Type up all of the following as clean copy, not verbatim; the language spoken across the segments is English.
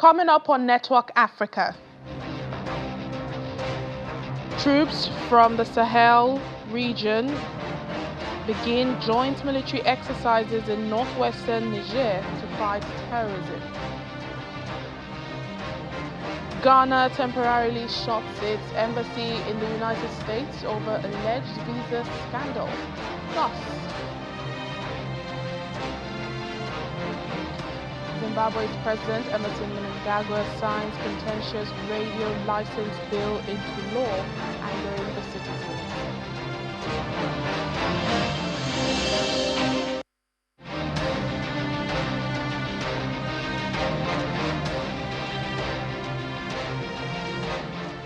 Coming up on Network Africa, troops from the Sahel region begin joint military exercises in northwestern Niger to fight terrorism. Ghana temporarily shuts its embassy in the United States over alleged visa scandal. Plus, Zimbabwe's President Emerson Mnangagwa signs contentious radio license bill into law, angering the citizens.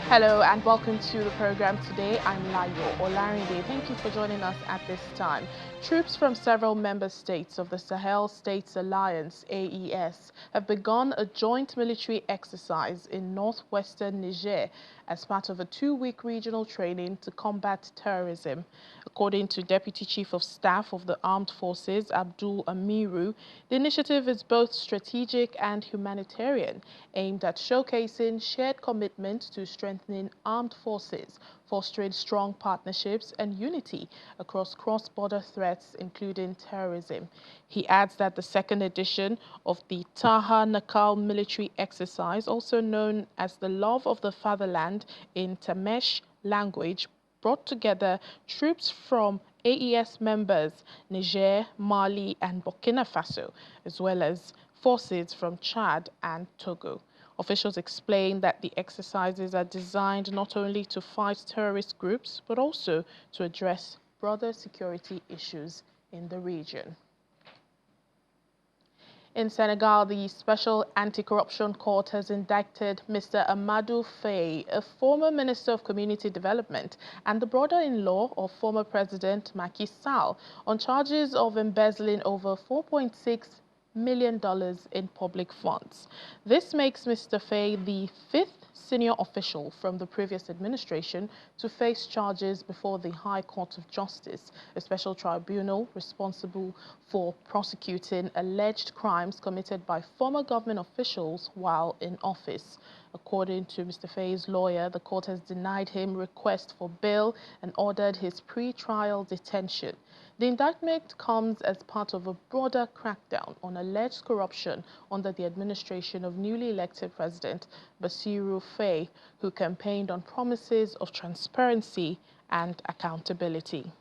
Hello and welcome to the program today. I'm Layo Olarinde. Thank you for joining us at this time. Troops from several member states of the Sahel States Alliance, AES, have begun a joint military exercise in northwestern Niger as part of a two-week regional training to combat terrorism. According to Deputy Chief of Staff of the Armed Forces, Abdul Amiru, the initiative is both strategic and humanitarian, aimed at showcasing shared commitment to strengthening armed forces, fostering strong partnerships and unity across cross-border threats, including terrorism. He adds that the second edition of the Taha Nakal military exercise, also known as the Love of the Fatherland in Tamesh language, brought together troops from AES members Niger, Mali and Burkina Faso, as well as forces from Chad and Togo. Officials explained that the exercises are designed not only to fight terrorist groups, but also to address broader security issues in the region. In Senegal, the Special Anti-Corruption Court has indicted Mr. Amadou Faye, a former Minister of Community Development and the brother-in-law of former President Macky Sall, on charges of embezzling over $4.6 million in public funds. This makes Mr. Faye the fifth senior official from the previous administration to face charges before the High Court of Justice, a special tribunal responsible for prosecuting alleged crimes committed by former government officials while in office. According to Mr. Faye's lawyer, the court has denied him request for bail and ordered his pre-trial detention. The indictment comes as part of a broader crackdown on alleged corruption under the administration of newly elected President Bassirou Faye, who campaigned on promises of transparency and accountability.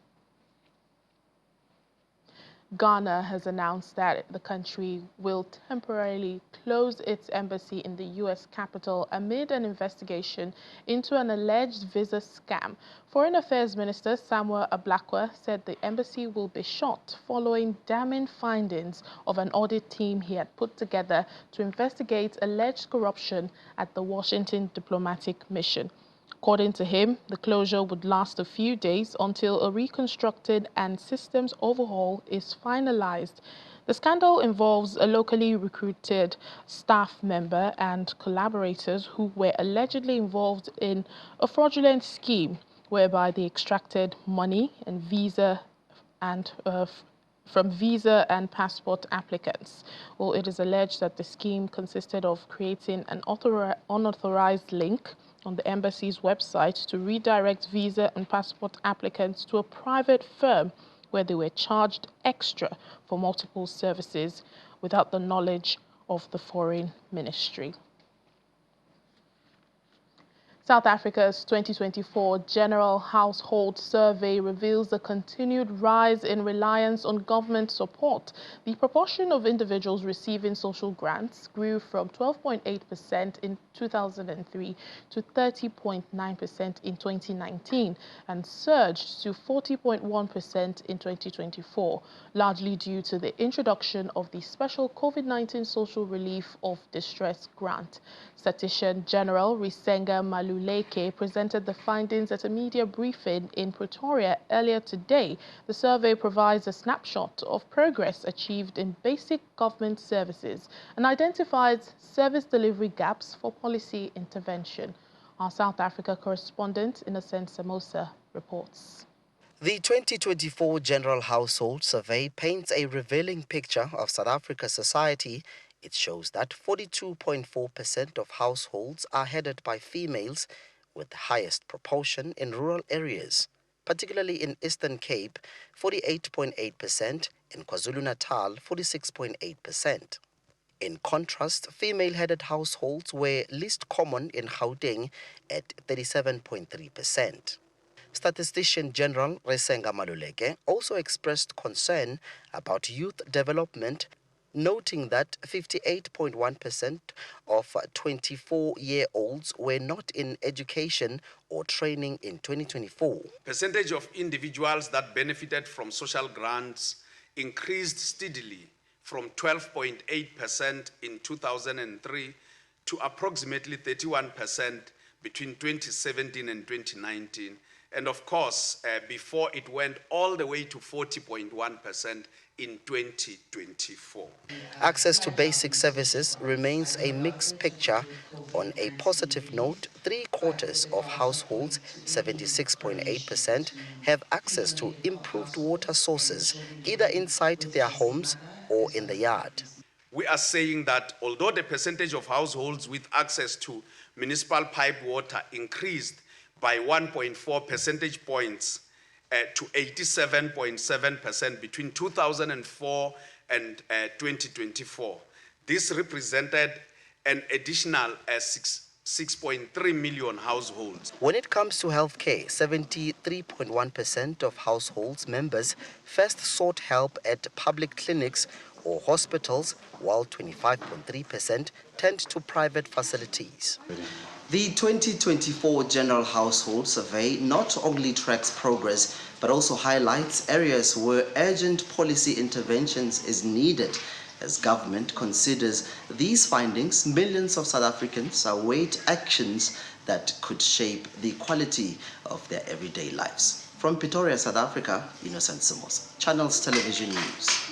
Ghana has announced that the country will temporarily close its embassy in the U.S. capital amid an investigation into an alleged visa scam. Foreign Affairs Minister Samuel Ablakwa said the embassy will be shut following damning findings of an audit team he had put together to investigate alleged corruption at the Washington diplomatic mission. According to him, the closure would last a few days until a reconstructed and systems overhaul is finalized. The scandal involves a locally recruited staff member and collaborators who were allegedly involved in a fraudulent scheme whereby they extracted money and from visa and passport applicants. Well, it is alleged that the scheme consisted of creating an unauthorized link on the embassy's website to redirect visa and passport applicants to a private firm where they were charged extra for multiple services without the knowledge of the foreign ministry. South Africa's 2024 General Household Survey reveals a continued rise in reliance on government support. The proportion of individuals receiving social grants grew from 12.8% in 2003 to 30.9% in 2019 and surged to 40.1% in 2024, largely due to the introduction of the special COVID-19 Social Relief of Distress Grant. Statistician General Risenga Maluleke presented the findings at a media briefing in Pretoria earlier today. The survey provides a snapshot of progress achieved in basic government services and identifies service delivery gaps for policy intervention. Our South Africa correspondent, Innocent Samosa, reports. The 2024 General Household Survey paints a revealing picture of South Africa's society It shows that 42.4% of households are headed by females, with the highest proportion in rural areas, particularly in Eastern Cape, 48.8%, in KwaZulu-Natal, 46.8%. In contrast, female-headed households were least common in Gauteng at 37.3%. Statistician General Resenga Maluleke also expressed concern about youth development, noting that 58.1% of 24-year-olds were not in education or training in 2024. Percentage of individuals that benefited from social grants increased steadily from 12.8% in 2003 to approximately 31% between 2017 and 2019. And of course, before it went all the way to 40.1% in 2024. Access to basic services remains a mixed picture. On a positive note, three-quarters of households, 76.8%, have access to improved water sources, either inside their homes or in the yard. We are saying that although the percentage of households with access to municipal piped water increased by 1.4 percentage points to 87.7% between 2004 and 2024, this represented an additional 6.3 million households. When it comes to healthcare, 73.1% of households members first sought help at public clinics or hospitals, while 25.3% turned to private facilities. The 2024 General Household Survey not only tracks progress, but also highlights areas where urgent policy interventions is needed. As government considers these findings, millions of South Africans await actions that could shape the quality of their everyday lives. From Pretoria, South Africa, Innocent Simos, Channels Television News.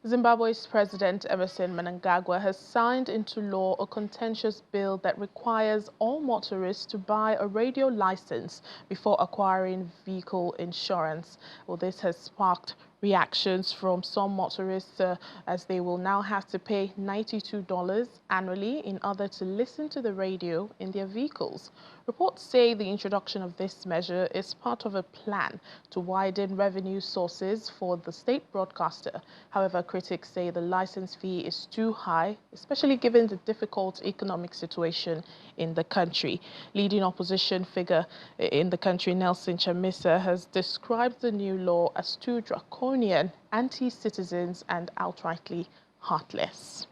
Zimbabwe's President Emerson Mnangagwa has signed into law a contentious bill that requires all motorists to buy a radio license before acquiring vehicle insurance. Well, this has sparked reactions from some motorists as they will now have to pay $92 annually in order to listen to the radio in their vehicles. Reports say the introduction of this measure is part of a plan to widen revenue sources for the state broadcaster. However, critics say the license fee is too high, especially given the difficult economic situation in the country. Leading opposition figure in the country, Nelson Chamisa, has described the new law as too draconian, anti-citizens and outrightly heartless.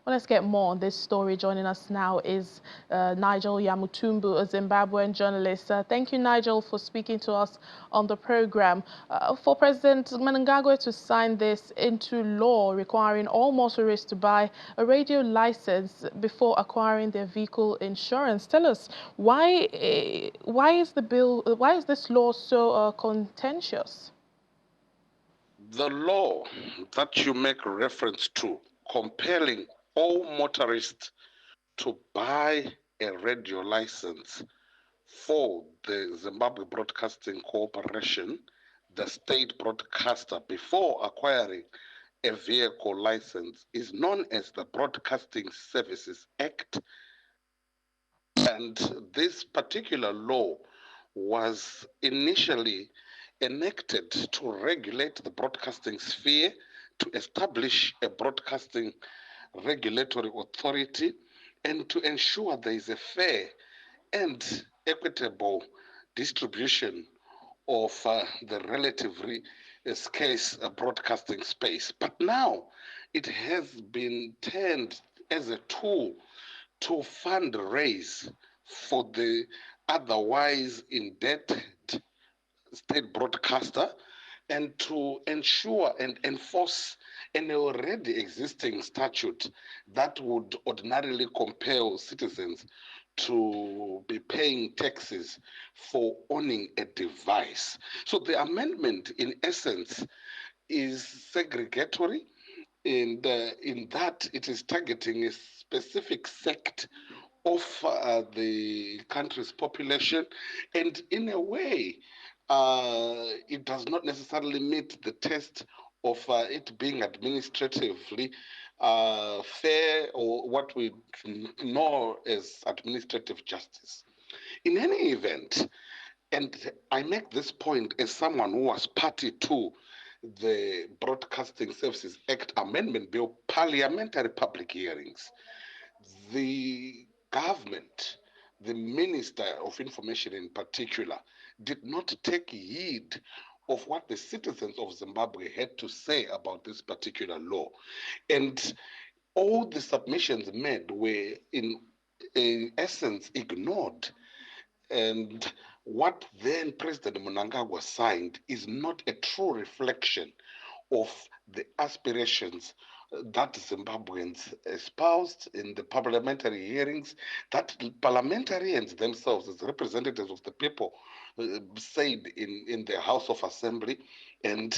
Well, let's get more on this story. Joining us now is Nigel Yamutumbu, a Zimbabwean journalist. Thank you, Nigel, for speaking to us on the program. For President Mnangagwa to sign this into law, requiring all motorists to buy a radio license before acquiring their vehicle insurance, tell us why is this law so contentious? The law that you make reference to, compelling all motorists to buy a radio license for the Zimbabwe Broadcasting Corporation, the state broadcaster, before acquiring a vehicle license, is known as the Broadcasting Services Act. And this particular law was initially enacted to regulate the broadcasting sphere, to establish a broadcasting regulatory authority, and to ensure there is a fair and equitable distribution of the relatively scarce broadcasting space. But now it has been turned as a tool to fundraise for the otherwise indebted state broadcaster, and to ensure and enforce an already existing statute that would ordinarily compel citizens to be paying taxes for owning a device. So the amendment, in essence, is segregatory in that it is targeting a specific sect of the country's population, and in a way, it does not necessarily meet the test of it being administratively fair, or what we know as administrative justice. In any event, and I make this point as someone who was party to the Broadcasting Services Act Amendment Bill parliamentary public hearings, the government, the Minister of Information in particular, did not take heed of what the citizens of Zimbabwe had to say about this particular law. And all the submissions made were in essence ignored. And what then President Mnangagwa signed is not a true reflection of the aspirations that Zimbabweans espoused in the parliamentary hearings, that parliamentarians themselves, as representatives of the people, said in the House of Assembly. And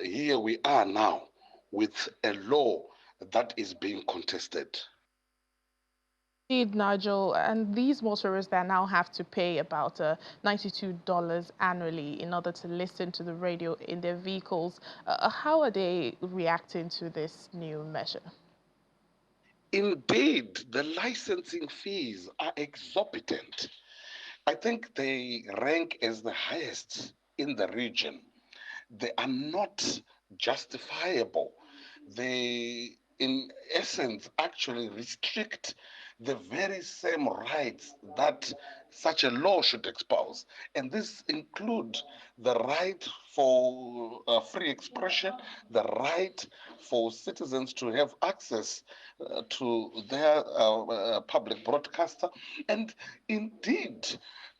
here we are now with a law that is being contested. Indeed, Nigel, and these motorists that now have to pay about $92 annually in order to listen to the radio in their vehicles, how are they reacting to this new measure? Indeed, the licensing fees are exorbitant. I think they rank as the highest in the region. They are not justifiable. They, in essence, actually restrict the very same rights that such a law should espouse. And this includes the right for free expression, the right for citizens to have access to their public broadcaster. And indeed,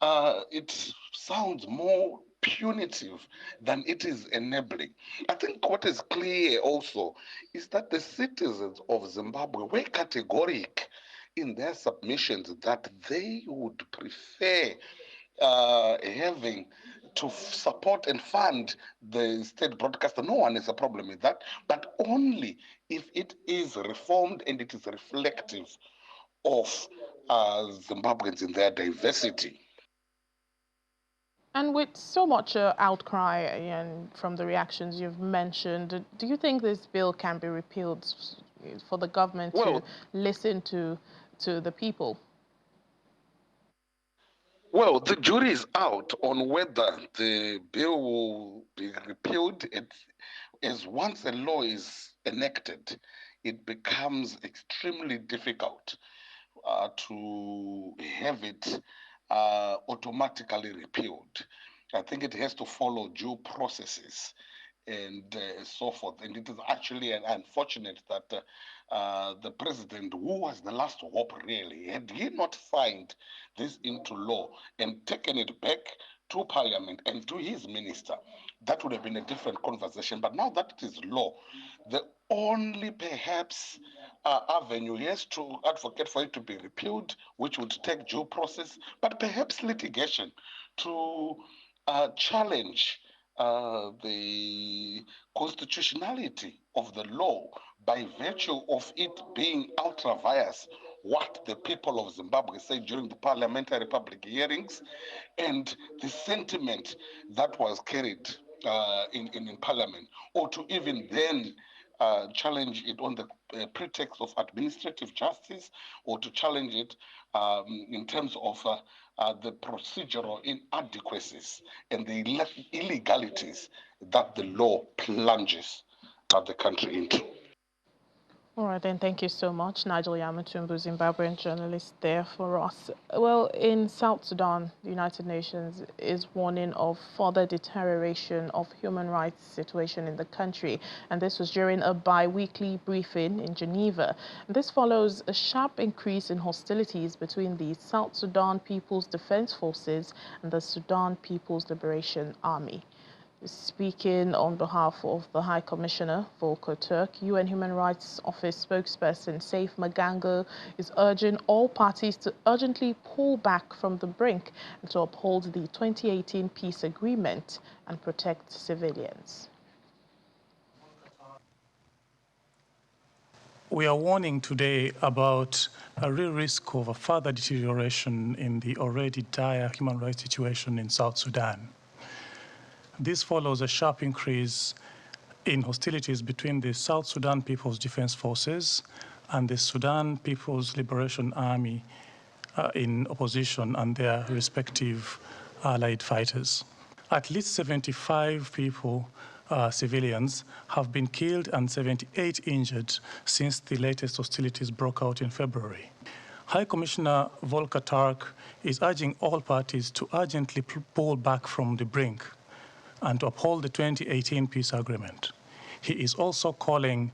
it sounds more punitive than it is enabling. I think what is clear also is that the citizens of Zimbabwe were categoric in their submissions that they would prefer having to support and fund the state broadcaster. No one has a problem with that, but only if it is reformed and it is reflective of Zimbabweans in their diversity. And with so much outcry and from the reactions you've mentioned, do you think this bill can be repealed for the government to listen to the people? Well, the jury is out on whether the bill will be repealed. As once a law is enacted, it becomes extremely difficult to have it automatically repealed. I think it has to follow due processes and so forth. And it is actually unfortunate that the president, who was the last hope really, had he not signed this into law and taken it back to parliament and to his minister, that would have been a different conversation. But now that it is law, the only perhaps avenue he has to advocate for it to be repealed, which would take due process, but perhaps litigation to challenge the constitutionality of the law by virtue of it being ultra vires what the people of Zimbabwe said during the parliamentary public hearings and the sentiment that was carried in parliament, or to even then challenge it on the pretext of administrative justice, or to challenge it in terms of the procedural inadequacies and the illegalities that the law plunges the country into. All right, then, thank you so much. Nigel Yamatumbu, Zimbabwean journalist there for us. Well, in South Sudan, the United Nations is warning of further deterioration of human rights situation in the country. And this was during a bi-weekly briefing in Geneva. And this follows a sharp increase in hostilities between the South Sudan People's Defense Forces and the Sudan People's Liberation Army. Speaking on behalf of the High Commissioner, Volker Turk, UN Human Rights Office spokesperson Saif Magango is urging all parties to urgently pull back from the brink and to uphold the 2018 peace agreement and protect civilians. We are warning today about a real risk of a further deterioration in the already dire human rights situation in South Sudan. This follows a sharp increase in hostilities between the South Sudan People's Defense Forces and the Sudan People's Liberation Army in opposition and their respective allied fighters. At least 75 people, civilians, have been killed and 78 injured since the latest hostilities broke out in February. High Commissioner Volker Turk is urging all parties to urgently pull back from the brink and to uphold the 2018 peace agreement. He is also calling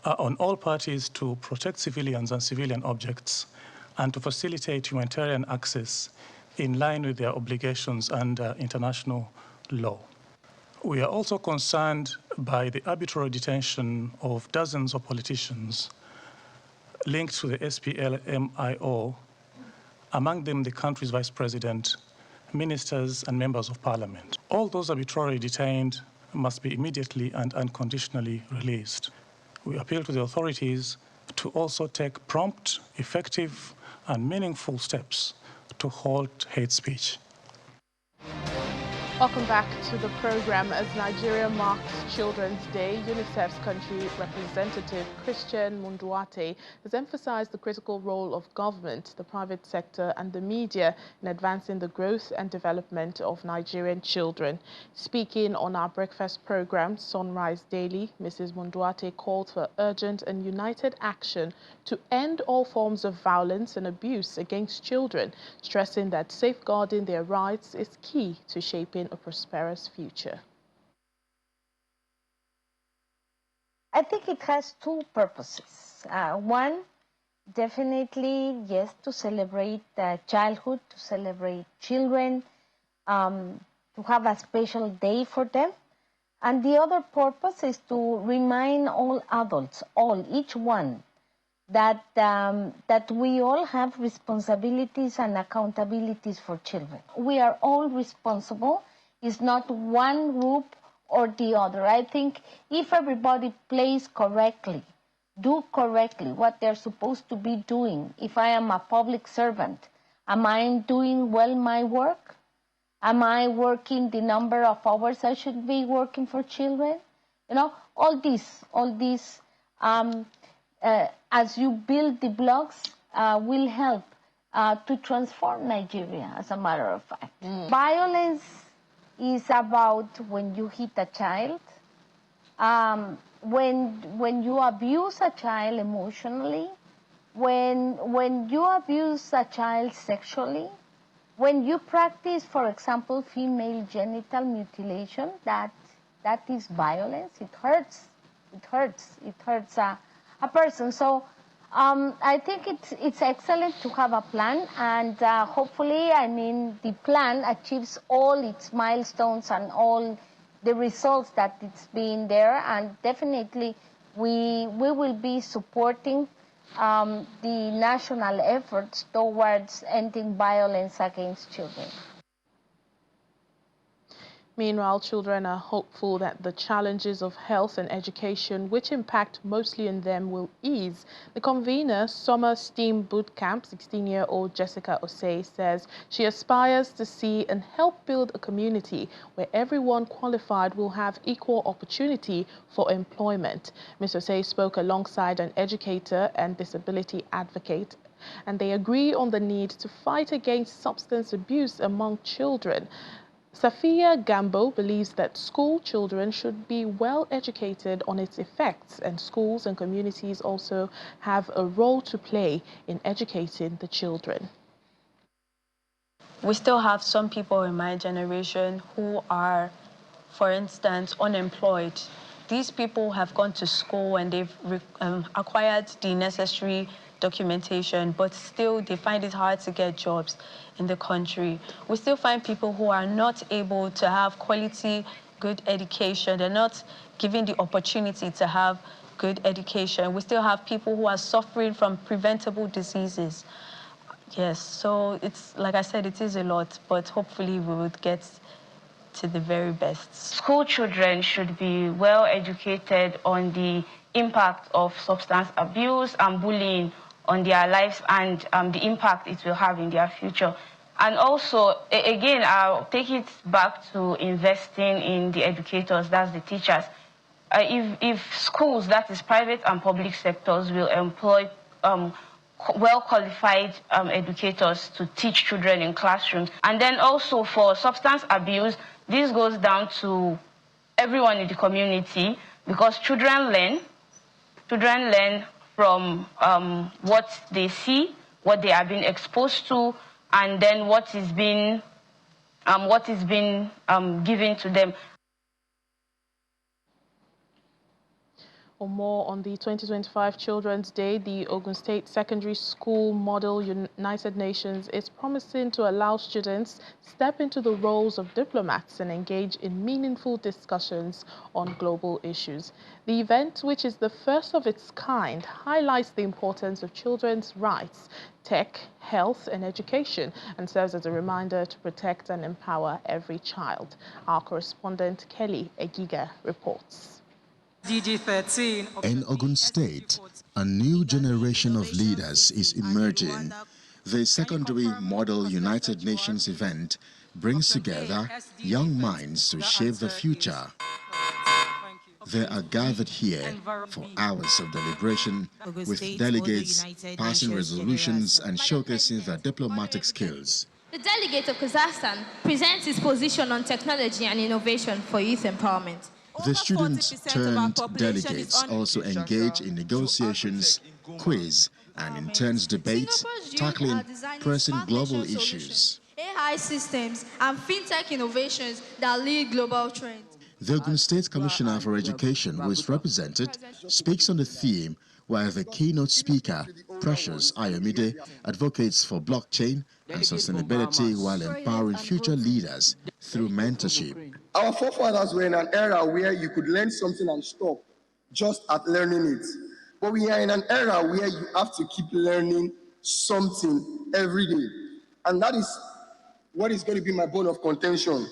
on all parties to protect civilians and civilian objects and to facilitate humanitarian access in line with their obligations under international law. We are also concerned by the arbitrary detention of dozens of politicians linked to the SPLMIO, among them the country's vice president, ministers, and members of parliament. All those arbitrarily detained must be immediately and unconditionally released. We appeal to the authorities to also take prompt, effective, and meaningful steps to halt hate speech. Welcome back to the program. As Nigeria marks Children's Day, UNICEF's country representative Christian Munduate has emphasized the critical role of government, the private sector and the media in advancing the growth and development of Nigerian children. Speaking on our breakfast program, Sunrise Daily, Mrs. Munduate called for urgent and united action to end all forms of violence and abuse against children, stressing that safeguarding their rights is key to shaping a prosperous future. I think it has two purposes. One, definitely, yes, to celebrate childhood, to celebrate children, to have a special day for them. And the other purpose is to remind all adults, each one, that we all have responsibilities and accountabilities for children. We are all responsible. It's not one group or the other. I think if everybody plays correctly, do correctly what they're supposed to be doing. If I am a public servant, am I doing well my work? Am I working the number of hours I should be working for children? You know, all these as you build the blocks, will help to transform Nigeria, as a matter of fact. Violence is about when you hit a child, when you abuse a child emotionally, when you abuse a child sexually, when you practice, for example, female genital mutilation, that is violence. It hurts. It hurts a person. So I think it's excellent to have a plan, and hopefully, I mean, the plan achieves all its milestones and all the results that it's been there, and definitely we will be supporting the national efforts towards ending violence against children. Meanwhile, children are hopeful that the challenges of health and education, which impact mostly on them, will ease. The convener, Summer STEAM Boot Camp, 16-year-old Jessica Osei, says she aspires to see and help build a community where everyone qualified will have equal opportunity for employment. Ms. Osei spoke alongside an educator and disability advocate, and they agree on the need to fight against substance abuse among children. Safia Gambo believes that school children should be well educated on its effects, and schools and communities also have a role to play in educating the children. We still have some people in my generation who are, for instance, unemployed. These people have gone to school and they've acquired the necessary documentation, but still they find it hard to get jobs in the country. We still find people who are not able to have quality, good education. They're not given the opportunity to have good education. We still have people who are suffering from preventable diseases. Yes, so it's, like I said, it is a lot, but hopefully we would get to the very best. School children should be well educated on the impact of substance abuse and bullying on their lives and the impact it will have in their future. And also, again, I'll take it back to investing in the educators, that's the teachers. if schools, that is private and public sectors, will employ well-qualified educators to teach children in classrooms. And then also for substance abuse, this goes down to everyone in the community, because children learn from what they see, what they are being exposed to, and then what is being given to them. For more on the 2025 Children's Day, the Ogun State Secondary School Model United Nations is promising to allow students step into the roles of diplomats and engage in meaningful discussions on global issues. The event, which is the first of its kind, highlights the importance of children's rights, tech, health and education, and serves as a reminder to protect and empower every child. Our correspondent Kelly Egiga reports. In Ogun State, a new generation of leaders is emerging. The Secondary Model United Nations event brings together young minds to shape the future. They are gathered here for hours of deliberation, with delegates passing resolutions and showcasing their diplomatic skills. The delegate of Kazakhstan presents his position on technology and innovation for youth empowerment. The students-turned-delegates also engage in negotiations, quiz, and intense debates tackling pressing global issues. AI systems and fintech innovations that lead global trends. The Ogun State Commissioner for Education, who is represented, speaks on the theme, while the keynote speaker, Precious Ayomide, advocates for blockchain and sustainability while empowering future leaders through mentorship. Our forefathers were in an era where you could learn something and stop just at learning it. But we are in an era where you have to keep learning something every day. And that is what is going to be my bone of contention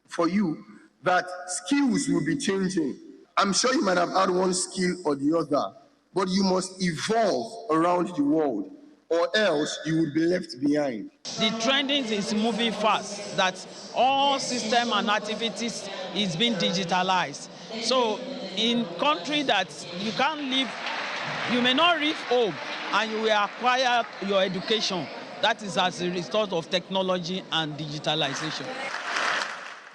for you, that skills will be changing. I'm sure you might have had one skill or the other, but you must evolve around the world, or else you will be left behind. The trending is moving fast, that all system and activities is being digitalized. So in country that you can't live, you may not reach home and you will acquire your education. That is as a result of technology and digitalization.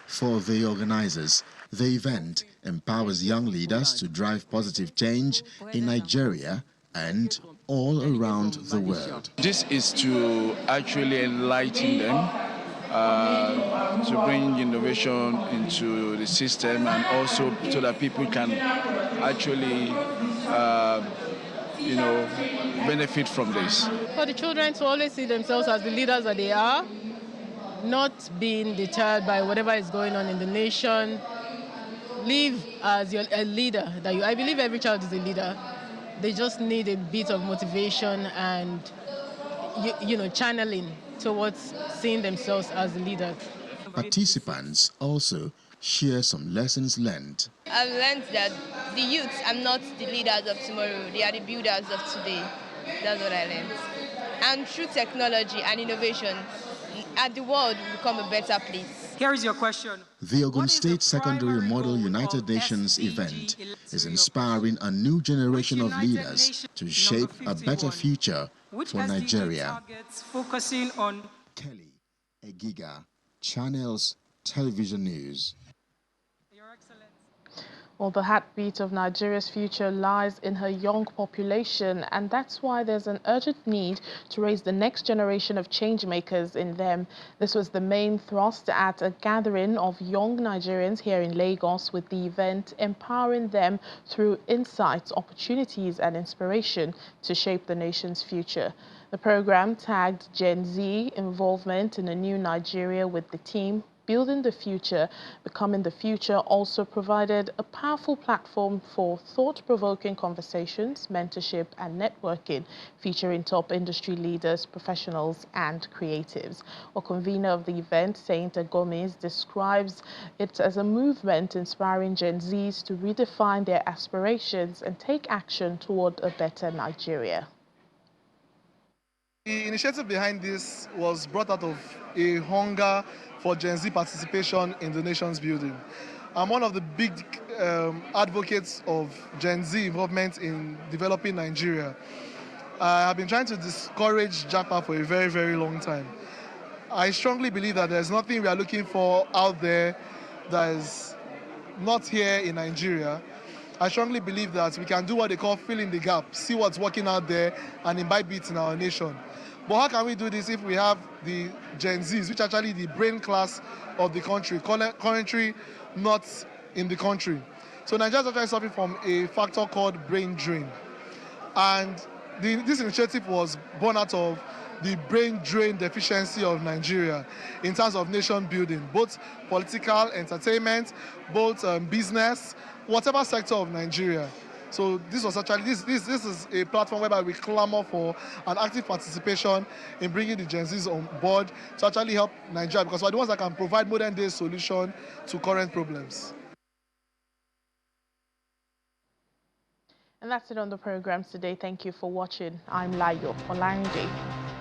For the organizers, the event empowers young leaders to drive positive change in Nigeria and all around the world. This is to actually enlighten them, to bring innovation into the system, and also so that people can actually, benefit from this. For the children to always see themselves as the leaders that they are, not being deterred by whatever is going on in the nation. Live as a leader. I believe every child is a leader. They just need a bit of motivation and, channeling towards seeing themselves as leaders. Participants also share some lessons learned. I've learned that the youths are not the leaders of tomorrow. They are the builders of today. That's what I learned. And through technology and innovation, the world will become a better place. Here is your question. The Ogun State Secondary Model United Nations event is inspiring a new generation of leaders to shape a better future for Nigeria. Focusing on Kelly Egiga, Channels Television News. Well, the heartbeat of Nigeria's future lies in her young population, and that's why there's an urgent need to raise the next generation of change makers in them. This was the main thrust at a gathering of young Nigerians here in Lagos, with the event empowering them through insights, opportunities and inspiration to shape the nation's future. The program tagged Gen Z involvement in a new Nigeria with the team Building the Future, Becoming the Future also provided a powerful platform for thought-provoking conversations, mentorship and networking, featuring top industry leaders, professionals and creatives. A convener of the event, Saint Gomez, describes it as a movement inspiring Gen Zs to redefine their aspirations and take action toward a better Nigeria. The initiative behind this was brought out of a hunger for Gen Z participation in the nation's building. One of the big advocates of Gen Z involvement in developing Nigeria. I have been trying to discourage JAPA for a very, very long time. I strongly believe that there's nothing we are looking for out there that is not here in Nigeria. I strongly believe that we can do what they call fill in the gap, see what's working out there and imbibe it in our nation. But how can we do this if we have the Gen Zs, which are actually the brain class of the country, currently not in the country? So Nigeria is actually suffering from a factor called brain drain. And this initiative was born out of the brain drain deficiency of Nigeria in terms of nation building, both political, entertainment, both business, whatever sector of Nigeria. So this was actually, this is a platform whereby we clamor for an active participation in bringing the Gen Zs on board to actually help Nigeria, because we're the ones that can provide modern day solution to current problems. And that's it on the program today. Thank you for watching. I'm Layo Olarinde.